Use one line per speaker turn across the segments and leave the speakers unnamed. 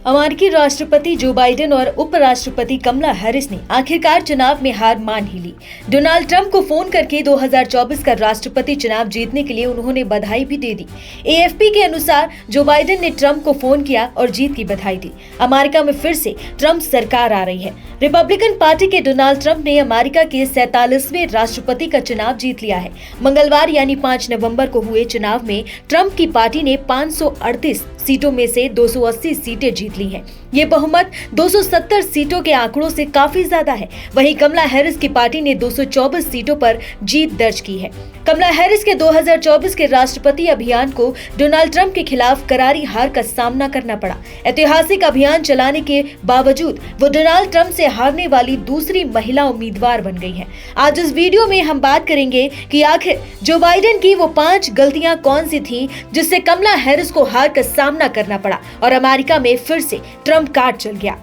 अमेरिकी राष्ट्रपति Joe Biden और उपराष्ट्रपति कमला हैरिस ने आखिरकार चुनाव में हार मान ही ली। डोनाल्ड ट्रंप को फोन करके 2024 का राष्ट्रपति चुनाव जीतने के लिए उन्होंने बधाई भी दे दी। एएफपी के अनुसार जो बाइडेन ने ट्रंप को फोन किया और जीत की बधाई दी। अमेरिका में फिर से ट्रंप सरकार आ रही है। रिपब्लिकन पार्टी के डोनाल्ड ट्रंप ने अमेरिका के 47वें राष्ट्रपति का चुनाव जीत लिया है। मंगलवार यानी 5 नवंबर को हुए चुनाव में ट्रंप की पार्टी ने 538 सीटों में से 280 सीटें जीत ली हैं। ये बहुमत 270 सीटों के आंकड़ों से काफी ज्यादा है। वहीं कमला हैरिस की पार्टी ने 224 सीटों पर जीत दर्ज की है। कमला हैरिस के 2024 के राष्ट्रपति अभियान को डोनाल्ड ट्रंप के खिलाफ करारी हार का सामना करना पड़ा। ऐतिहासिक अभियान चलाने के बावजूद वो डोनाल्ड ट्रंप से हारने वाली दूसरी महिला उम्मीदवार बन गई हैं। आज इस वीडियो में हम बात करेंगे कि आखिर जो बाइडेन की वो 5 गलतियां कौन सी थी जिससे कमला हैरिस को हार का सामना करना पड़ा और अमेरिका में फिर से ट्रंप कार्ड चल गया।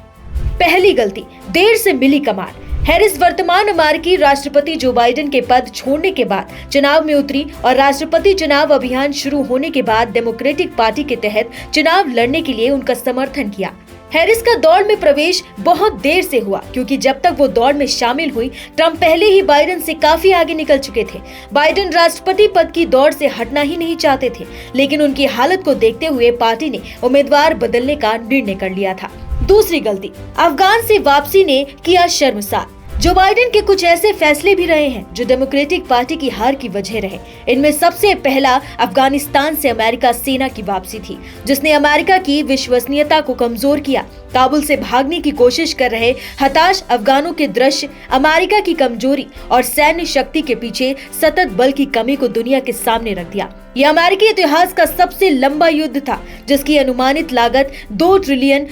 पहली गलती, देर से मिली कमान। हैरिस वर्तमान अमेरिकी राष्ट्रपति जो बाइडेन के पद छोड़ने के बाद चुनाव में उतरी और राष्ट्रपति चुनाव अभियान शुरू होने के बाद डेमोक्रेटिक पार्टी के तहत चुनाव लड़ने के लिए उनका समर्थन किया। हैरिस का दौड़ में प्रवेश बहुत देर से हुआ क्योंकि जब तक वो दौड़ में शामिल हुई ट्रंप पहले ही बाइडेन से काफी आगे निकल चुके थे। बाइडेन राष्ट्रपति पद की दौड़ से हटना ही नहीं चाहते थे, लेकिन उनकी हालत को देखते हुए पार्टी ने उम्मीदवार बदलने का निर्णय कर लिया था। दूसरी गलती, अफगान से वापसी ने किया शर्मसार। जो बाइडेन के कुछ ऐसे फैसले भी रहे हैं जो डेमोक्रेटिक पार्टी की हार की वजह रहे। इनमें सबसे पहला अफगानिस्तान से अमेरिका सेना की वापसी थी, जिसने अमेरिका की विश्वसनीयता को कमजोर किया। काबुल से भागने की कोशिश कर रहे हताश अफगानों के दृश्य अमेरिका की कमजोरी और सैन्य शक्ति के पीछे सतत बल की कमी को दुनिया के सामने रख दिया। यह अमेरिकी इतिहास का सबसे लंबा युद्ध था, जिसकी अनुमानित लागत $2 ट्रिलियन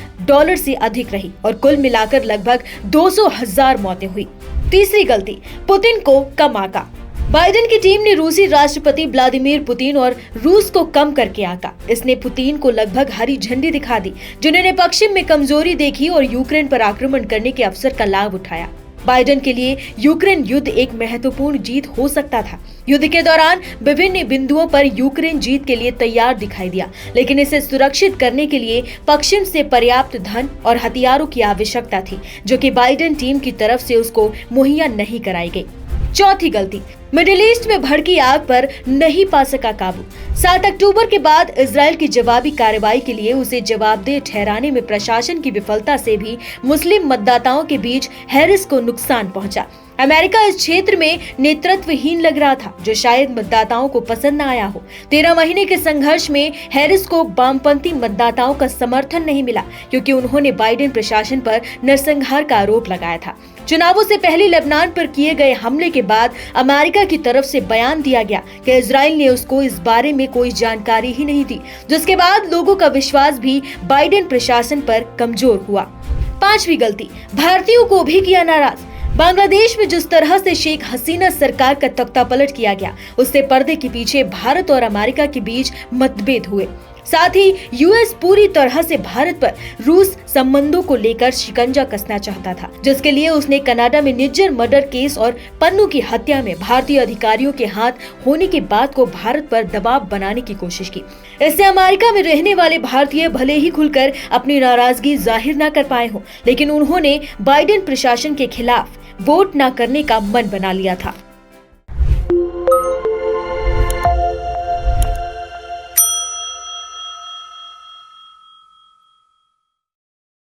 से अधिक रही और कुल मिलाकर लगभग 200,000 मौतें हुई। तीसरी गलती, पुतिन को कम आंका। बाइडेन की टीम ने रूसी राष्ट्रपति व्लादिमीर पुतिन और रूस को कम करके आंका। इसने पुतिन को लगभग हरी झंडी दिखा दी, जिन्होंने पश्चिम में कमजोरी देखी और यूक्रेन पर आक्रमण करने के अवसर का लाभ उठाया। बाइडेन के लिए यूक्रेन युद्ध एक महत्वपूर्ण जीत हो सकता था। युद्ध के दौरान विभिन्न बिंदुओं पर यूक्रेन जीत के लिए तैयार दिखाई दिया, लेकिन इसे सुरक्षित करने के लिए पश्चिम से पर्याप्त धन और हथियारों की आवश्यकता थी, जो कि बाइडेन टीम की तरफ से उसको मुहैया नहीं कराई गई। चौथी गलती, मिडिल ईस्ट में भड़की आग पर नहीं पा सका काबू। 7 अक्टूबर के बाद इजराइल की जवाबी कार्रवाई के लिए उसे जवाबदेह ठहराने में प्रशासन की विफलता से भी मुस्लिम मतदाताओं के बीच हैरिस को नुकसान पहुंचा। अमेरिका इस क्षेत्र में नेतृत्वहीन लग रहा था, जो शायद मतदाताओं को पसंद न आया हो। 13 महीने के संघर्ष में हैरिस को वामपंथी मतदाताओं का समर्थन नहीं मिला, क्योंकि उन्होंने बाइडेन प्रशासन पर नरसंहार का आरोप लगाया था। चुनावों से पहले लेबनान पर किए गए हमले के बाद अमेरिका की तरफ से बयान दिया गया कि इजराइल ने उसको इस बारे में कोई जानकारी ही नहीं दी, जिसके बाद लोगों का विश्वास भी बाइडेन प्रशासन पर कमजोर हुआ। पांचवी गलती, भारतीयों को भी किया नाराज। बांग्लादेश में जिस तरह से शेख हसीना सरकार का तख्तापलट किया गया, उससे पर्दे के पीछे भारत और अमेरिका के बीच मतभेद हुए। साथ ही यूएस पूरी तरह से भारत पर रूस संबंधों को लेकर शिकंजा कसना चाहता था, जिसके लिए उसने कनाडा में निज्जर मर्डर केस और पन्नू की हत्या में भारतीय अधिकारियों के हाथ होने की बात को भारत पर दबाव बनाने की कोशिश की। इससे अमेरिका में रहने वाले भारतीय भले ही खुलकर अपनी नाराजगी जाहिर न कर पाए हों, लेकिन उन्होंने बाइडेन प्रशासन के खिलाफ वोट न करने का मन बना लिया था।